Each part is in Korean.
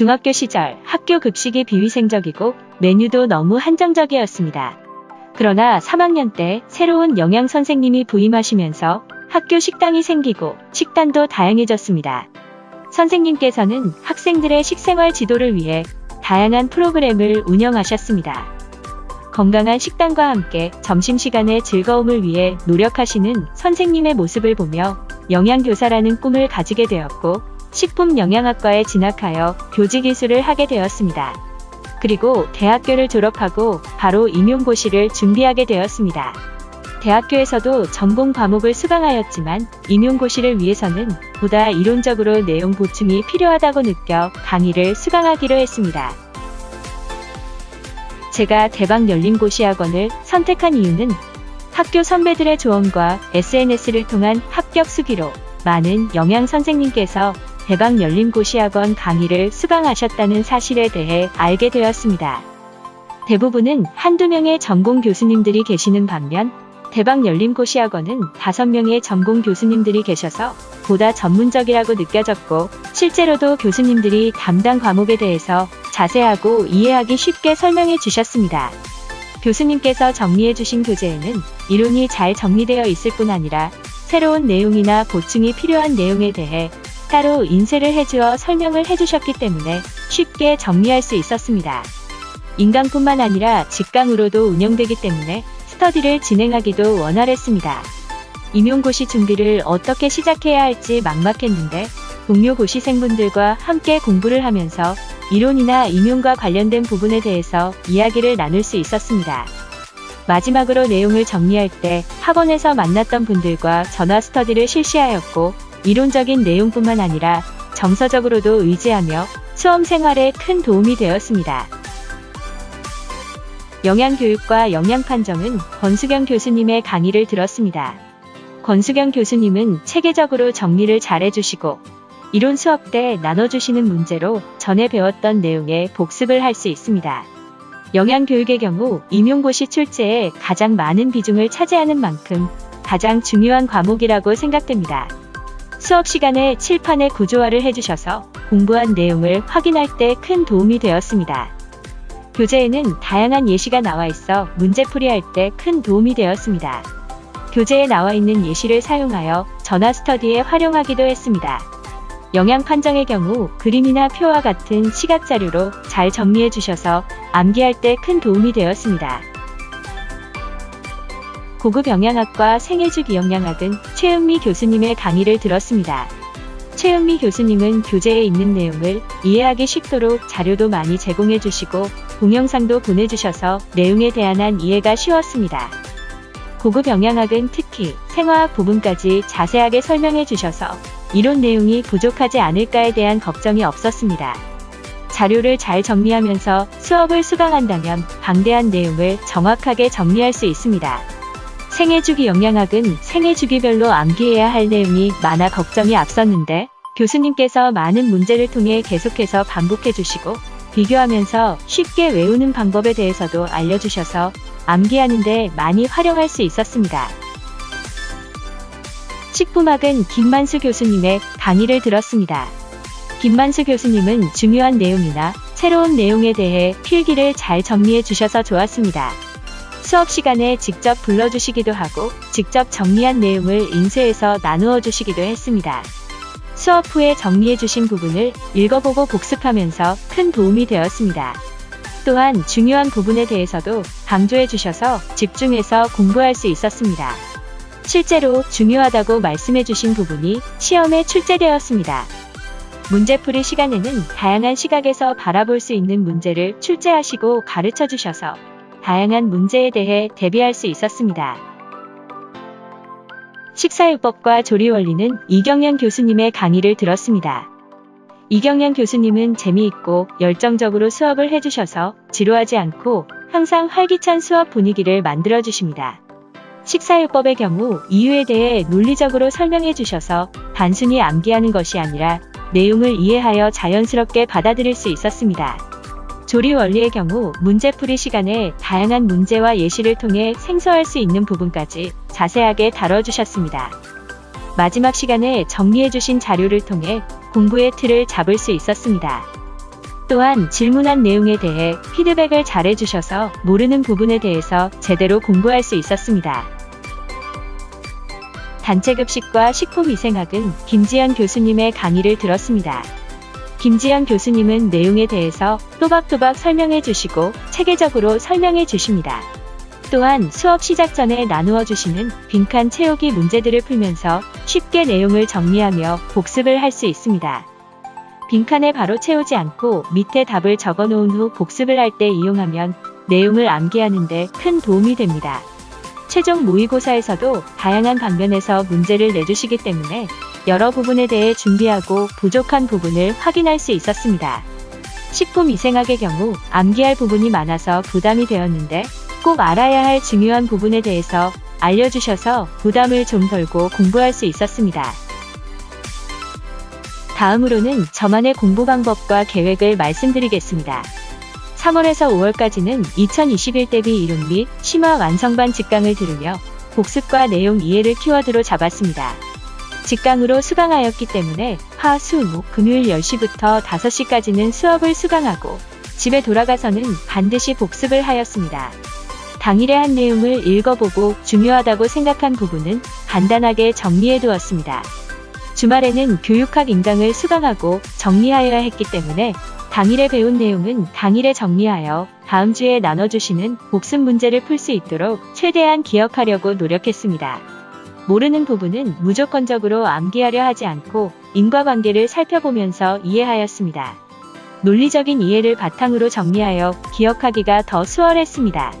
중학교 시절 학교 급식이 비위생적이고 메뉴도 너무 한정적이었습니다. 그러나 3학년 때 새로운 영양 선생님이 부임하시면서 학교 식당이 생기고 식단도 다양해졌습니다. 선생님께서는 학생들의 식생활 지도를 위해 다양한 프로그램을 운영하셨습니다. 건강한 식단과 함께 점심시간의 즐거움을 위해 노력하시는 선생님의 모습을 보며 영양교사라는 꿈을 가지게 되었고 식품영양학과에 진학하여 교직이수를 하게 되었습니다. 그리고 대학교를 졸업하고 바로 임용고시를 준비하게 되었습니다. 대학교에서도 전공 과목을 수강하였지만 임용고시를 위해서는 보다 이론적으로 내용 보충이 필요하다고 느껴 강의를 수강하기로 했습니다. 제가 대박열림고시학원을 선택한 이유는 학교 선배들의 조언과 SNS를 통한 합격 수기로 많은 영양 선생님께서 대박열림고시학원 강의를 수강하셨다는 사실에 대해 알게 되었습니다. 대부분은 한두 명의 전공 교수님들이 계시는 반면 대박열림고시학원은 5명의 전공 교수님들이 계셔서 보다 전문적이라고 느껴졌고 실제로도 교수님들이 담당 과목에 대해서 자세하고 이해하기 쉽게 설명해 주셨습니다. 교수님께서 정리해 주신 교재에는 이론이 잘 정리되어 있을 뿐 아니라 새로운 내용이나 보충이 필요한 내용에 대해 따로 인쇄를 해주어 설명을 해주셨기 때문에 쉽게 정리할 수 있었습니다. 인강뿐만 아니라 직강으로도 운영되기 때문에 스터디를 진행하기도 원활했습니다. 임용고시 준비를 어떻게 시작해야 할지 막막했는데 동료 고시생분들과 함께 공부를 하면서 이론이나 임용과 관련된 부분에 대해서 이야기를 나눌 수 있었습니다. 마지막으로 내용을 정리할 때 학원에서 만났던 분들과 전화 스터디를 실시하였고 이론적인 내용뿐만 아니라 정서적으로도 의지하며 수험 생활에 큰 도움이 되었습니다. 영양교육과 영양판정은 권수경 교수님의 강의를 들었습니다. 권수경 교수님은 체계적으로 정리를 잘 해주시고 이론 수업 때 나눠주시는 문제로 전에 배웠던 내용에 복습을 할 수 있습니다. 영양교육의 경우 임용고시 출제에 가장 많은 비중을 차지하는 만큼 가장 중요한 과목이라고 생각됩니다. 수업 시간에 칠판에 구조화를 해주셔서 공부한 내용을 확인할 때 큰 도움이 되었습니다. 교재에는 다양한 예시가 나와 있어 문제풀이할 때 큰 도움이 되었습니다. 교재에 나와 있는 예시를 사용하여 전화 스터디에 활용하기도 했습니다. 영양 판정의 경우 그림이나 표와 같은 시각 자료로 잘 정리해 주셔서 암기할 때 큰 도움이 되었습니다. 고급 영양학과 생애주기 영양학은 최은미 교수님의 강의를 들었습니다. 최은미 교수님은 교재에 있는 내용을 이해하기 쉽도록 자료도 많이 제공해 주시고 동영상도 보내주셔서 내용에 대한 이해가 쉬웠습니다. 고급 영양학은 특히 생화학 부분까지 자세하게 설명해 주셔서 이론 내용이 부족하지 않을까에 대한 걱정이 없었습니다. 자료를 잘 정리하면서 수업을 수강한다면 방대한 내용을 정확하게 정리할 수 있습니다. 생애주기 영양학은 생애주기별로 암기해야 할 내용이 많아 걱정이 앞섰는데 교수님께서 많은 문제를 통해 계속해서 반복해 주시고 비교하면서 쉽게 외우는 방법에 대해서도 알려주셔서 암기하는 데 많이 활용할 수 있었습니다. 식품학은 김만수 교수님의 강의를 들었습니다. 김만수 교수님은 중요한 내용이나 새로운 내용에 대해 필기를 잘 정리해 주셔서 좋았습니다. 수업 시간에 직접 불러주시기도 하고 직접 정리한 내용을 인쇄해서 나누어 주시기도 했습니다. 수업 후에 정리해 주신 부분을 읽어보고 복습하면서 큰 도움이 되었습니다. 또한 중요한 부분에 대해서도 강조해 주셔서 집중해서 공부할 수 있었습니다. 실제로 중요하다고 말씀해 주신 부분이 시험에 출제되었습니다. 문제풀이 시간에는 다양한 시각에서 바라볼 수 있는 문제를 출제하시고 가르쳐 주셔서 다양한 문제에 대해 대비할 수 있었습니다. 식사요법과 조리원리는 이경량 교수님의 강의를 들었습니다. 이경량 교수님은 재미있고 열정적으로 수업을 해주셔서 지루하지 않고 항상 활기찬 수업 분위기를 만들어 주십니다. 식사요법의 경우 이유에 대해 논리적으로 설명해 주셔서 단순히 암기하는 것이 아니라 내용을 이해하여 자연스럽게 받아들일 수 있었습니다. 조리 원리의 경우 문제풀이 시간에 다양한 문제와 예시를 통해 생소할 수 있는 부분까지 자세하게 다뤄주셨습니다. 마지막 시간에 정리해주신 자료를 통해 공부의 틀을 잡을 수 있었습니다. 또한 질문한 내용에 대해 피드백을 잘해주셔서 모르는 부분에 대해서 제대로 공부할 수 있었습니다. 단체급식과 식품위생학은 김지연 교수님의 강의를 들었습니다. 김지연 교수님은 내용에 대해서 또박또박 설명해 주시고 체계적으로 설명해 주십니다. 또한 수업 시작 전에 나누어 주시는 빈칸 채우기 문제들을 풀면서 쉽게 내용을 정리하며 복습을 할 수 있습니다. 빈칸에 바로 채우지 않고 밑에 답을 적어 놓은 후 복습을 할 때 이용하면 내용을 암기하는 데 큰 도움이 됩니다. 최종 모의고사에서도 다양한 방면에서 문제를 내주시기 때문에 여러 부분에 대해 준비하고 부족한 부분을 확인할 수 있었습니다. 식품위생학의 경우 암기할 부분이 많아서 부담이 되었는데 꼭 알아야 할 중요한 부분에 대해서 알려주셔서 부담을 좀 덜고 공부할 수 있었습니다. 다음으로는 저만의 공부 방법과 계획을 말씀드리겠습니다. 3월에서 5월까지는 2021 대비 이론 및 심화 완성반 직강을 들으며 복습과 내용 이해를 키워드로 잡았습니다. 직강으로 수강하였기 때문에 화, 수, 목, 금요일 10시부터 5시까지는 수업을 수강하고 집에 돌아가서는 반드시 복습을 하였습니다. 당일에 한 내용을 읽어보고 중요하다고 생각한 부분은 간단하게 정리해 두었습니다. 주말에는 교육학 인강을 수강하고 정리하여야 했기 때문에 당일에 배운 내용은 당일에 정리하여 다음 주에 나눠주시는 복습 문제를 풀 수 있도록 최대한 기억하려고 노력했습니다. 모르는 부분은 무조건적으로 암기하려 하지 않고 인과관계를 살펴보면서 이해하였습니다. 논리적인 이해를 바탕으로 정리하여 기억하기가 더 수월했습니다.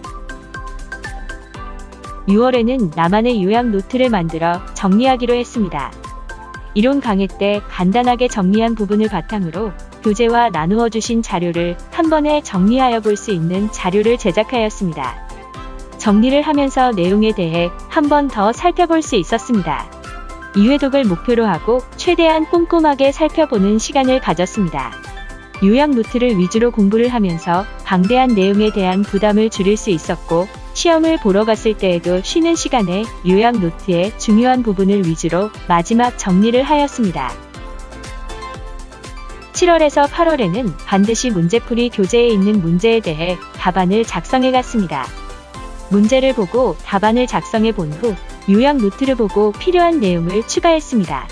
6월에는 나만의 요약 노트를 만들어 정리하기로 했습니다. 이론 강의 때 간단하게 정리한 부분을 바탕으로 교재와 나누어 주신 자료를 한 번에 정리하여 볼 수 있는 자료를 제작하였습니다. 정리를 하면서 내용에 대해 한 번 더 살펴볼 수 있었습니다. 2회독을 목표로 하고 최대한 꼼꼼하게 살펴보는 시간을 가졌습니다. 요약 노트를 위주로 공부를 하면서 방대한 내용에 대한 부담을 줄일 수 있었고 시험을 보러 갔을 때에도 쉬는 시간에 요약 노트의 중요한 부분을 위주로 마지막 정리를 하였습니다. 7월에서 8월에는 반드시 문제풀이 교재에 있는 문제에 대해 답안을 작성해 갔습니다. 문제를 보고 답안을 작성해 본 후 요약 노트를 보고 필요한 내용을 추가했습니다.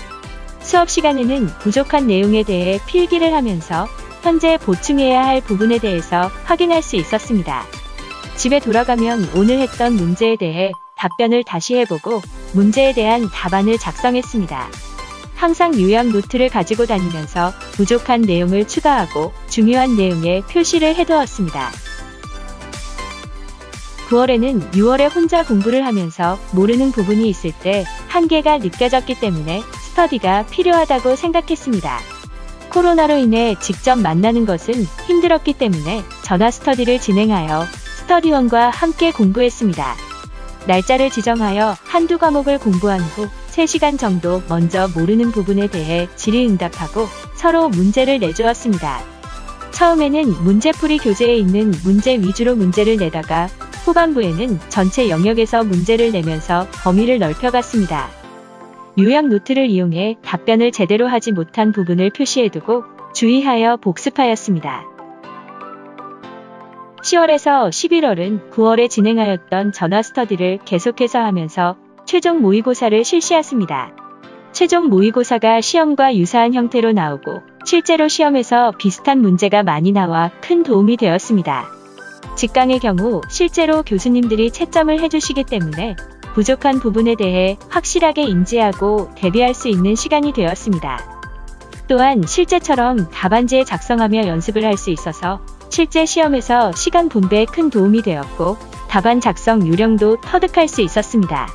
수업 시간에는 부족한 내용에 대해 필기를 하면서 현재 보충해야 할 부분에 대해서 확인할 수 있었습니다. 집에 돌아가면 오늘 했던 문제에 대해 답변을 다시 해보고 문제에 대한 답안을 작성했습니다. 항상 요약 노트를 가지고 다니면서 부족한 내용을 추가하고 중요한 내용에 표시를 해두었습니다. 9월에는 6월에 혼자 공부를 하면서 모르는 부분이 있을 때 한계가 느껴졌기 때문에 스터디가 필요하다고 생각했습니다. 코로나로 인해 직접 만나는 것은 힘들었기 때문에 전화 스터디를 진행하여 스터디원과 함께 공부했습니다. 날짜를 지정하여 한두 과목을 공부한 후 3시간 정도 먼저 모르는 부분에 대해 질의응답하고 서로 문제를 내주었습니다. 처음에는 문제풀이 교재에 있는 문제 위주로 문제를 내다가 후반부에는 전체 영역에서 문제를 내면서 범위를 넓혀갔습니다. 요약 노트를 이용해 답변을 제대로 하지 못한 부분을 표시해두고 주의하여 복습하였습니다. 10월에서 11월은 9월에 진행하였던 전화 스터디를 계속해서 하면서 최종 모의고사를 실시했습니다. 최종 모의고사가 시험과 유사한 형태로 나오고 실제로 시험에서 비슷한 문제가 많이 나와 큰 도움이 되었습니다. 직강의 경우 실제로 교수님들이 채점을 해주시기 때문에 부족한 부분에 대해 확실하게 인지하고 대비할 수 있는 시간이 되었습니다. 또한 실제처럼 답안지에 작성하며 연습을 할 수 있어서 실제 시험에서 시간 분배에 큰 도움이 되었고 답안 작성 요령도 터득할 수 있었습니다.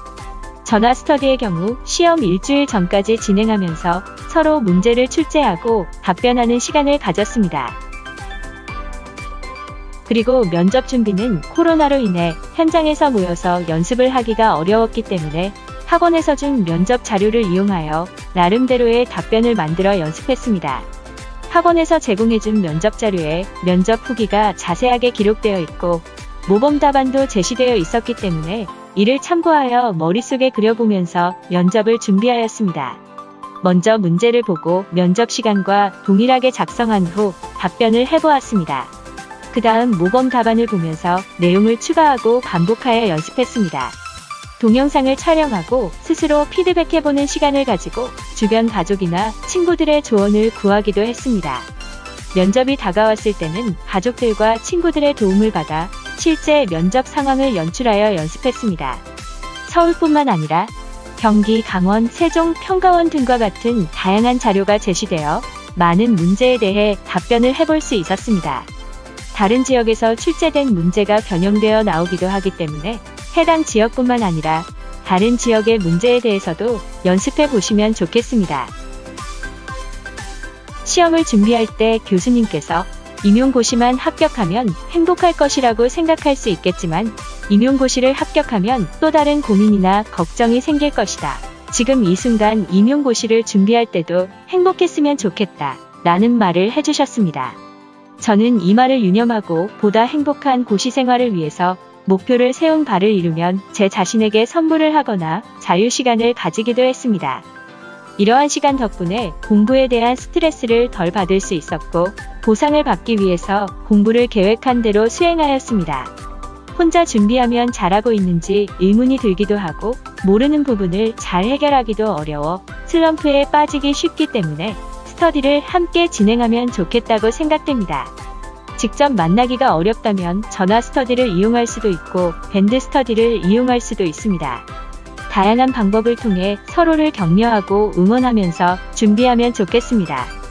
전화 스터디의 경우 시험 일주일 전까지 진행하면서 서로 문제를 출제하고 답변하는 시간을 가졌습니다. 그리고 면접 준비는 코로나로 인해 현장에서 모여서 연습을 하기가 어려웠기 때문에 학원에서 준 면접 자료를 이용하여 나름대로의 답변을 만들어 연습했습니다. 학원에서 제공해준 면접 자료에 면접 후기가 자세하게 기록되어 있고 모범 답안도 제시되어 있었기 때문에 이를 참고하여 머릿속에 그려보면서 면접을 준비하였습니다. 먼저 문제를 보고 면접 시간과 동일하게 작성한 후 답변을 해보았습니다. 그 다음 모범 답안을 보면서 내용을 추가하고 반복하여 연습했습니다. 동영상을 촬영하고 스스로 피드백해보는 시간을 가지고 주변 가족이나 친구들의 조언을 구하기도 했습니다. 면접이 다가왔을 때는 가족들과 친구들의 도움을 받아 실제 면접 상황을 연출하여 연습했습니다. 서울뿐만 아니라 경기, 강원, 세종, 평가원 등과 같은 다양한 자료가 제시되어 많은 문제에 대해 답변을 해볼 수 있었습니다. 다른 지역에서 출제된 문제가 변형되어 나오기도 하기 때문에 해당 지역뿐만 아니라 다른 지역의 문제에 대해서도 연습해 보시면 좋겠습니다. 시험을 준비할 때 교수님께서 임용고시만 합격하면 행복할 것이라고 생각할 수 있겠지만 임용고시를 합격하면 또 다른 고민이나 걱정이 생길 것이다. 지금 이 순간 임용고시를 준비할 때도 행복했으면 좋겠다 라는 말을 해주셨습니다. 저는 이 말을 유념하고 보다 행복한 고시 생활을 위해서 목표를 세운 바를 이루면 제 자신에게 선물을 하거나 자유시간을 가지기도 했습니다. 이러한 시간 덕분에 공부에 대한 스트레스를 덜 받을 수 있었고 보상을 받기 위해서 공부를 계획한 대로 수행하였습니다. 혼자 준비하면 잘하고 있는지 의문이 들기도 하고 모르는 부분을 잘 해결하기도 어려워 슬럼프에 빠지기 쉽기 때문에 스터디를 함께 진행하면 좋겠다고 생각됩니다. 직접 만나기가 어렵다면 전화 스터디를 이용할 수도 있고 밴드 스터디를 이용할 수도 있습니다. 다양한 방법을 통해 서로를 격려하고 응원하면서 준비하면 좋겠습니다.